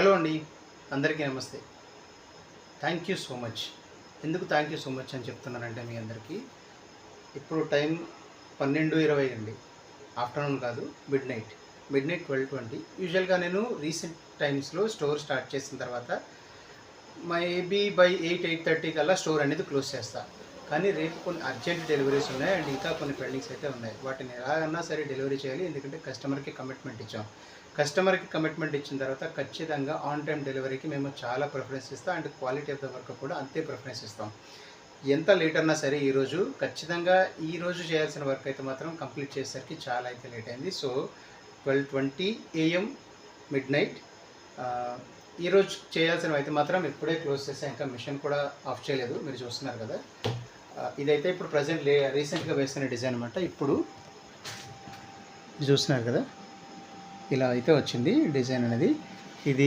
Hello అండి, అందరికీ నమస్తే. Thank you so much. ఎందుకు థ్యాంక్ యూ సో మచ్ అని చెప్తున్నానంటే మీ అందరికీ ఇప్పుడు టైం 12:20 అండి. ఆఫ్టర్నూన్ కాదు, మిడ్ నైట్ 12:20. యూజువల్గా నేను రీసెంట్ టైమ్స్లో స్టోర్ స్టార్ట్ చేసిన తర్వాత మేబీ బై 8-8:30 కల్లా స్టోర్ అనేది క్లోజ్ చేస్తాను. కానీ రేపు కొన్ని అర్జెంట్ డెలివరీస్ ఉన్నాయి అండ్ ఇంకా కొన్ని పెండింగ్స్ అయితే ఉన్నాయి. వాటిని ఎలాగన్నా సరే డెలివరీ చేయాలి, ఎందుకంటే కస్టమర్కి కమిట్మెంట్ ఇచ్చాం. కస్టమర్కి కమిట్మెంట్ ఇచ్చిన తర్వాత ఖచ్చితంగా ఆన్ టైం డెలివరీకి మేము చాలా ప్రిఫరెన్స్ ఇస్తాం and quality of the work కూడా అంతే ప్రిఫరెన్స్ ఇస్తాం. ఎంత లేట్ అన్నా సరే ఈరోజు ఖచ్చితంగా ఈరోజు చేయాల్సిన వర్క్ అయితే మాత్రం కంప్లీట్ చేసేసరికి చాలా అయితే లేట్ అయింది. సో 12:20 AM మిడ్-నైట్ ఈరోజు చేయాల్సినవి అయితే మాత్రం ఇప్పుడే క్లోజ్ చేసా. ఇంకా మిషన్ కూడా ఆఫ్ చేయలేదు, మీరు చూస్తున్నారు కదా. ఇదైతే ఇప్పుడు ప్రజెంట్ రీసెంట్గా వేసిన డిజైన్ అనమాట. ఇప్పుడు చూస్తున్నారు కదా, ఇలా అయితే వచ్చింది డిజైన్ అనేది. ఇది